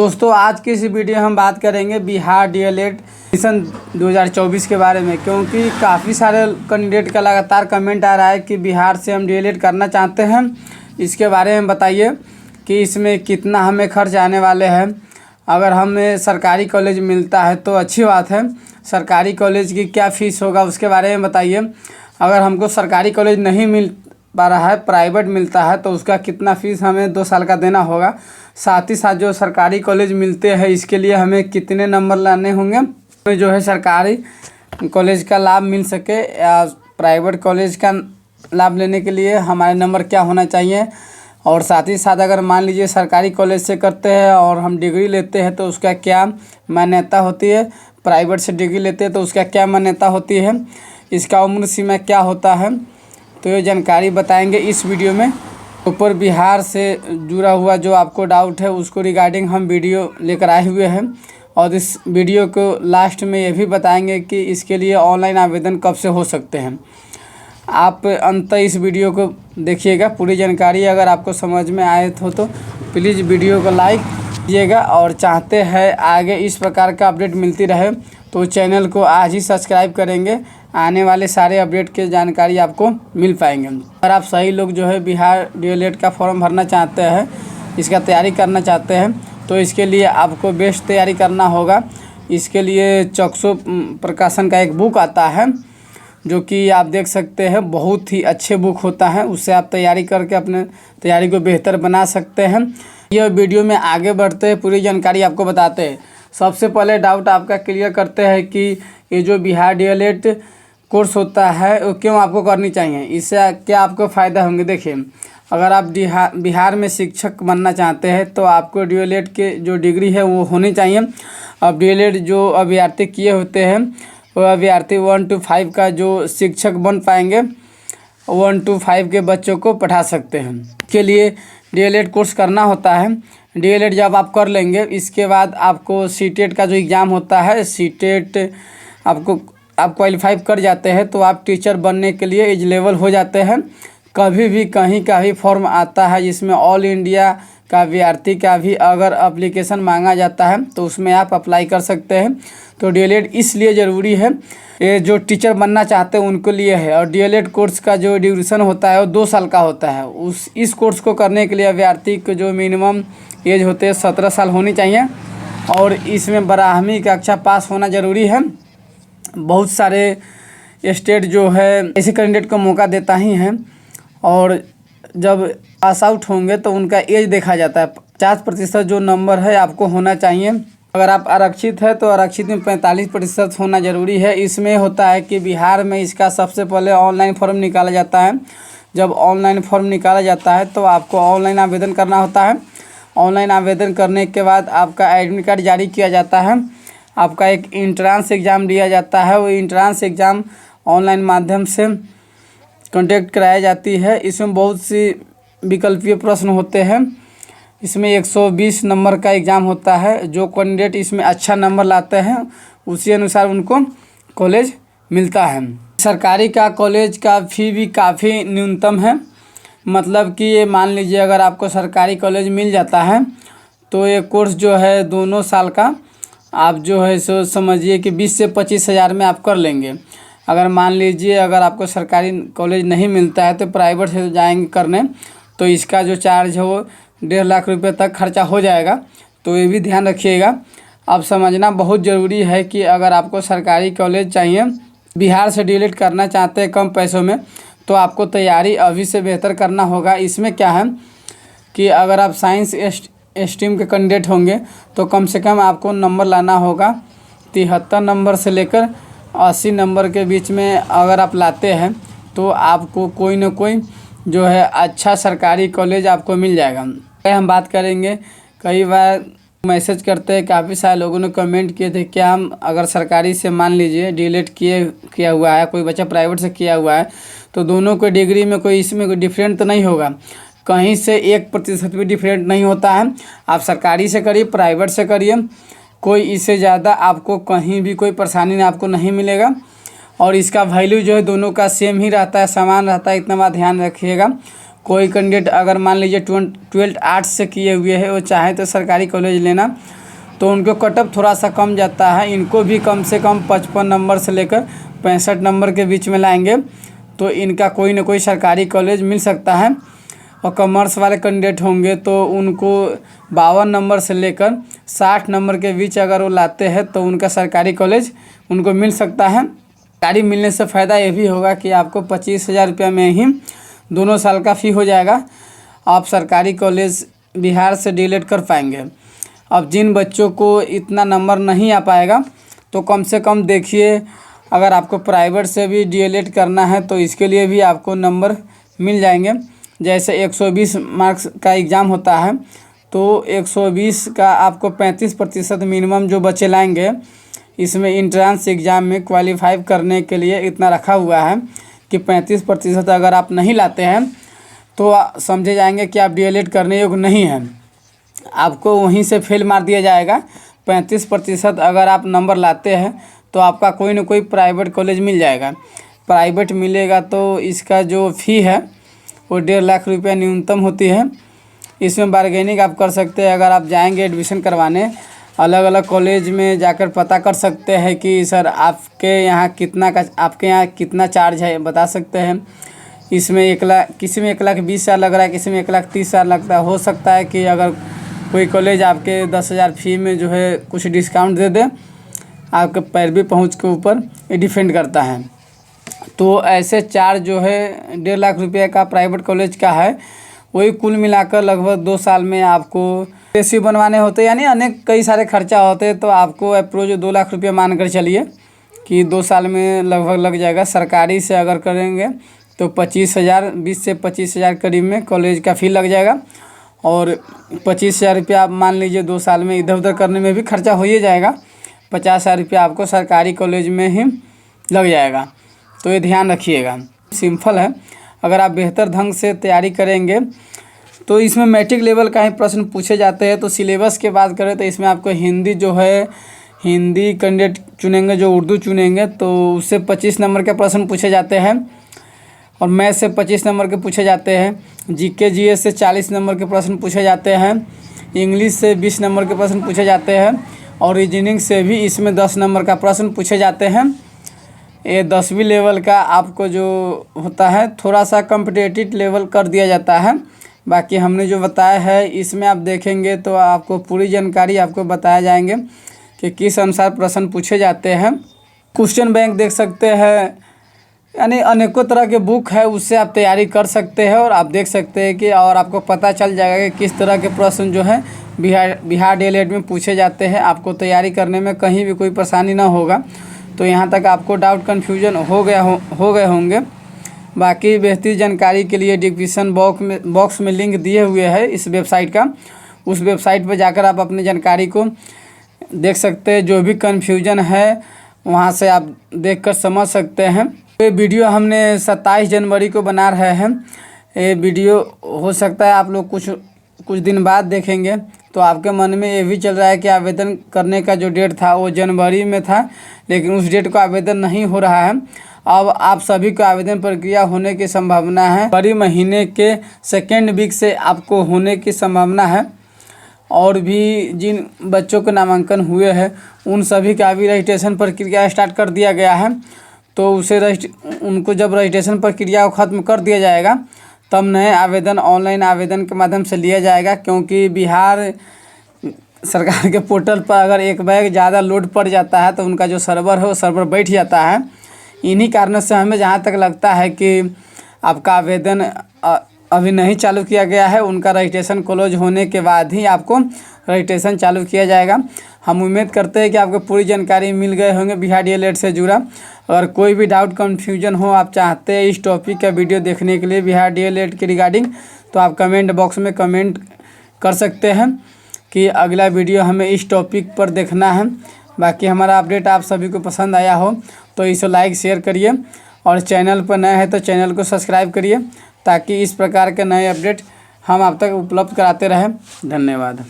दोस्तों आज की इस वीडियो में हम बात करेंगे बिहार डीएलएड एडमिशन 2024 के बारे में, क्योंकि काफ़ी सारे कैंडिडेट का लगातार कमेंट आ रहा है कि बिहार से हम डीएलएड करना चाहते हैं। इसके बारे में बताइए कि इसमें कितना हमें खर्च आने वाले हैं। अगर हमें सरकारी कॉलेज मिलता है तो अच्छी बात है, सरकारी कॉलेज की क्या फ़ीस होगा उसके बारे में बताइए। अगर हमको सरकारी कॉलेज नहीं मिल पा रहा है, प्राइवेट मिलता है, तो उसका कितना फ़ीस हमें 2 साल का देना होगा। साथ ही साथ जो सरकारी कॉलेज मिलते हैं इसके लिए हमें कितने नंबर लाने होंगे, तो जो है सरकारी कॉलेज का लाभ मिल सके या प्राइवेट कॉलेज का लाभ लेने के लिए हमारे नंबर क्या होना चाहिए। और साथ ही साथ अगर मान लीजिए सरकारी कॉलेज से करते हैं और हम डिग्री लेते हैं तो उसका क्या मान्यता होती है, प्राइवेट से डिग्री लेते हैं तो उसका क्या मान्यता होती है, इसका उम्र सीमा क्या होता है, तो ये जानकारी बताएंगे इस वीडियो में। ऊपर बिहार से जुड़ा हुआ जो आपको डाउट है उसको रिगार्डिंग हम वीडियो लेकर आए हुए हैं, और इस वीडियो को लास्ट में ये भी बताएंगे कि इसके लिए ऑनलाइन आवेदन कब से हो सकते हैं। आप अंत इस वीडियो को देखिएगा, पूरी जानकारी अगर आपको समझ में आए तो प्लीज़ वीडियो को लाइक कीजिएगा, और चाहते हैं आगे इस प्रकार का अपडेट मिलती रहे तो चैनल को आज ही सब्सक्राइब करेंगे। आने वाले सारे अपडेट की जानकारी आपको मिल पाएंगे। अगर आप सही लोग जो है बिहार डीएलएड का फॉर्म भरना चाहते हैं, इसका तैयारी करना चाहते हैं, तो इसके लिए आपको बेस्ट तैयारी करना होगा। इसके लिए चक्षु प्रकाशन का एक बुक आता है जो कि आप देख सकते हैं, बहुत ही अच्छे बुक होता है, उससे आप तैयारी करके अपने तैयारी को बेहतर बना सकते हैं। यह वीडियो में आगे बढ़ते हैं पूरी जानकारी आपको बताते हैं। सबसे पहले डाउट आपका क्लियर करते हैं कि ये जो बिहार डीएलएड कोर्स होता है वो क्यों आपको करनी चाहिए, इससे क्या आपको फ़ायदा होंगे। देखिए, अगर आप बिहार में शिक्षक बनना चाहते हैं तो आपको डीएलएड के जो डिग्री है वो होनी चाहिए। अब डीएलएड जो अभ्यर्थी किए होते हैं वो अभ्यर्थी 1 to 5 का जो शिक्षक बन पाएंगे, 1 to 5 के बच्चों को पढ़ा सकते हैं। इसके लिए डीएलएड कोर्स करना होता है। डीएलएड जब आप कर लेंगे इसके बाद आपको सीटेट का जो एग्ज़ाम होता है, सीटेट आप क्वालिफाई कर जाते हैं तो आप टीचर बनने के लिए एलिजिबल हो जाते हैं। कभी भी कहीं का भी फॉर्म आता है जिसमें ऑल इंडिया का अभ्यर्थी का भी अगर एप्लीकेशन मांगा जाता है तो उसमें आप अप्लाई कर सकते हैं। तो डीएलएड इसलिए ज़रूरी है, ये जो टीचर बनना चाहते हैं उनके लिए है। और डीएलएड कोर्स का जो ड्यूरेशन होता है वो 2 साल का होता है। इस कोर्स को करने के लिए अभ्यर्थी को जो मिनिमम एज होते हैं 17 साल होनी चाहिए, और इसमें 12वीं कक्षा पास होना ज़रूरी है। बहुत सारे स्टेट जो है ऐसे कैंडिडेट को मौका देता ही है, और जब पास आउट होंगे तो उनका एज देखा जाता है। 50% जो नंबर है आपको होना चाहिए। अगर आप आरक्षित है तो आरक्षित में 45% होना ज़रूरी है। इसमें होता है कि बिहार में इसका सबसे पहले ऑनलाइन फॉर्म निकाला जाता है। जब ऑनलाइन फॉर्म निकाला जाता है तो आपको ऑनलाइन आवेदन करना होता है। ऑनलाइन आवेदन करने के बाद आपका एडमिट कार्ड जारी किया जाता है। आपका एक इंट्रांस एग्ज़ाम दिया जाता है, वो इंट्रांस एग्ज़ाम ऑनलाइन माध्यम से कंडक्ट कराई जाती है। इसमें बहुत सी विकल्पीय प्रश्न होते हैं। इसमें 120 नंबर का एग्ज़ाम होता है। जो कैंडिडेट इसमें अच्छा नंबर लाते हैं उसी अनुसार उनको कॉलेज मिलता है। सरकारी का कॉलेज का फ़ी भी काफ़ी न्यूनतम है, मतलब कि ये मान लीजिए अगर आपको सरकारी कॉलेज मिल जाता है तो ये कोर्स जो है 2 साल का आप जो है सो समझिए कि 20 से 25 हज़ार में आप कर लेंगे। अगर मान लीजिए अगर आपको सरकारी कॉलेज नहीं मिलता है तो प्राइवेट से जाएंगे करने तो इसका जो चार्ज है वो 1.5 लाख रुपए तक खर्चा हो जाएगा। तो ये भी ध्यान रखिएगा। अब समझना बहुत ज़रूरी है कि अगर आपको सरकारी कॉलेज चाहिए, बिहार से डीएलएड करना चाहते हैं कम पैसों में, तो आपको तैयारी अभी से बेहतर करना होगा। इसमें क्या है कि अगर आप साइंस स्ट्रीम के कैंडिडेट होंगे तो कम से कम आपको नंबर लाना होगा 73 नंबर से लेकर 80 नंबर के बीच में। अगर आप लाते हैं तो आपको कोई ना कोई जो है अच्छा सरकारी कॉलेज आपको मिल जाएगा। हम बात करेंगे, कई बार मैसेज करते हैं, काफ़ी सारे लोगों ने कमेंट किए थे क्या हम अगर सरकारी से मान लीजिए डीएलएड किया हुआ है, कोई बच्चा प्राइवेट से किया हुआ है, तो दोनों को डिग्री में कोई इसमें कोई डिफरेंट तो नहीं होगा। कहीं से 1% भी डिफरेंट नहीं होता है। आप सरकारी से करिए, प्राइवेट से करिए, कोई इससे ज़्यादा आपको कहीं भी कोई परेशानी आपको नहीं मिलेगा। और इसका वैल्यू जो है दोनों का सेम ही रहता है, समान रहता है, इतना बात ध्यान रखिएगा। कोई कैंडिडेट अगर मान लीजिए 12th आर्ट्स से किए हुए है, वो चाहे तो सरकारी कॉलेज लेना, तो उनको कटअप थोड़ा सा कम जाता है। इनको भी कम से कम 55 नंबर से लेकर 65 नंबर के बीच में लाएंगे तो इनका कोई ना कोई सरकारी कॉलेज मिल सकता है। और कॉमर्स वाले कैंडिडेट होंगे तो उनको 52 नंबर से लेकर 60 नंबर के बीच अगर वो लाते हैं तो उनका सरकारी कॉलेज उनको मिल सकता है। सरकारी मिलने से फ़ायदा ये भी होगा कि आपको 25,000 रुपये में ही दोनों साल का फ़ी हो जाएगा। आप सरकारी कॉलेज बिहार से डीएलएड कर पाएंगे। अब जिन बच्चों को इतना नंबर नहीं आ पाएगा तो कम से कम देखिए, अगर आपको प्राइवेट से भी डीएलएड करना है तो इसके लिए भी आपको नंबर मिल जाएंगे। जैसे 120 मार्क्स का एग्ज़ाम होता है तो 120 का आपको 35% मिनिमम जो बच्चे लाएंगे, इसमें इंट्रांस एग्ज़ाम में क्वालिफाई करने के लिए इतना रखा हुआ है कि 35% अगर आप नहीं लाते हैं तो समझे जाएंगे कि आप डीएलएड करने योग्य नहीं हैं, आपको वहीं से फेल मार दिया जाएगा। 35% अगर आप नंबर लाते हैं तो आपका कोई ना कोई प्राइवेट कॉलेज मिल जाएगा। प्राइवेट मिलेगा तो इसका जो फ़ी है वो 1.5 लाख रुपया न्यूनतम होती है। इसमें बारगेनिंग आप कर सकते हैं। अगर आप जाएंगे एडमिशन करवाने, अलग अलग कॉलेज में जाकर पता कर सकते हैं कि सर आपके यहाँ कितना चार्ज है, बता सकते हैं। इसमें 1 लाख, किसी में 1,20,000 लग रहा है, किसी में 1,30,000 लगता है। हो सकता है कि अगर कोई कॉलेज आपके 10,000 फ़ी में जो है कुछ डिस्काउंट दे दे, आपके पैरवी पहुँच के ऊपर ये डिपेंड करता है। तो ऐसे चार्ज जो है 1.5 लाख रुपये का प्राइवेट कॉलेज का है, वही कुल मिलाकर लगभग 2 साल में आपको एसी बनवाने होते, यानी अनेक कई सारे खर्चा होते हैं। तो आपको अप्रोच 2 लाख रुपये मान कर चलिए कि 2 साल में लगभग लग जाएगा। सरकारी से अगर करेंगे तो 25,000, 20 से 25,000 करीब में कॉलेज का फ़ी लग जाएगा। और 25,000 रुपया आप मान लीजिए 2 साल में इधर उधर करने में भी खर्चा हो ही जाएगा। 50,000 रुपया आपको सरकारी कॉलेज में ही लग जाएगा। तो ये ध्यान रखिएगा। सिंपल है। अगर आप बेहतर ढंग से तैयारी करेंगे तो इसमें मैट्रिक लेवल का ही प्रश्न पूछे जाते हैं। तो सिलेबस की बात करें तो इसमें आपको हिंदी जो है, हिंदी कैंडिडेट चुनेंगे जो उर्दू चुनेंगे तो उससे 25 नंबर के प्रश्न पूछे जाते हैं। और मैथ से 25 नंबर के पूछे जाते हैं। जीके जीएस से 40 नंबर के प्रश्न पूछे जाते हैं। इंग्लिश से 20 नंबर के प्रश्न पूछे जाते हैं। और रीजनिंग से भी इसमें 10 नंबर का प्रश्न पूछे जाते हैं। ये 10वीं लेवल का आपको जो होता है थोड़ा सा कॉम्पिटिटिव लेवल कर दिया जाता है। बाकी हमने जो बताया है इसमें आप देखेंगे तो आपको पूरी जानकारी आपको बताया जाएंगे कि किस अनुसार प्रश्न पूछे जाते हैं। क्वेश्चन बैंक देख सकते हैं, यानी अनेकों तरह के बुक है, उससे आप तैयारी कर सकते हैं। और आप देख सकते हैं कि और आपको पता चल जाएगा कि किस तरह के प्रश्न जो है बिहार डीएलएड में पूछे जाते हैं। आपको तैयारी करने में कहीं भी कोई परेशानी ना होगा। तो यहाँ तक आपको डाउट कन्फ्यूजन हो गए होंगे। बाकी बेहतर जानकारी के लिए डिस्क्रिप्शन बॉक्स में लिंक दिए हुए हैं इस वेबसाइट का। उस वेबसाइट पर जाकर आप अपनी जानकारी को देख सकते हैं। जो भी कन्फ्यूजन है वहाँ से आप देखकर समझ सकते हैं। ये वीडियो हमने 27 जनवरी को बना रहे हैं। ये वीडियो हो सकता है आप लोग कुछ दिन बाद देखेंगे तो आपके मन में ये भी चल रहा है कि आवेदन करने का जो डेट था वो जनवरी में था, लेकिन उस डेट को आवेदन नहीं हो रहा है। अब आप सभी को आवेदन प्रक्रिया होने की संभावना है। फरवरी महीने के 2nd वीक से आपको होने की संभावना है। और भी जिन बच्चों के नामांकन हुए हैं उन सभी का भी रजिस्ट्रेशन प्रक्रिया स्टार्ट कर दिया गया है। तो उनको जब रजिस्ट्रेशन प्रक्रिया को ख़त्म कर दिया जाएगा तब नए आवेदन ऑनलाइन आवेदन के माध्यम से लिया जाएगा। क्योंकि बिहार सरकार के पोर्टल पर अगर एक बैग ज़्यादा लोड पड़ जाता है तो उनका जो सर्वर है वो सर्वर बैठ जाता है। इन्हीं कारणों से हमें जहाँ तक लगता है कि आपका आवेदन अभी नहीं चालू किया गया है, उनका रजिस्ट्रेशन क्लोज होने के बाद ही आपको रजिस्ट्रेशन चालू किया जाएगा। हम उम्मीद करते हैं कि आपको पूरी जानकारी मिल गए होंगे बिहार डीएलएड से जुड़ा। अगर कोई भी डाउट कन्फ्यूजन हो, आप चाहते हैं इस टॉपिक का वीडियो देखने के लिए बिहार डीएलएड के रिगार्डिंग, तो आप कमेंट बॉक्स में कमेंट कर सकते हैं कि अगला वीडियो हमें इस टॉपिक पर देखना है। बाकी हमारा अपडेट आप सभी को पसंद आया हो तो इसे लाइक शेयर करिए। और चैनल पर नए हैं तो चैनल को सब्सक्राइब करिए ताकि इस प्रकार के नए अपडेट हम आप तक उपलब्ध कराते रहें। धन्यवाद।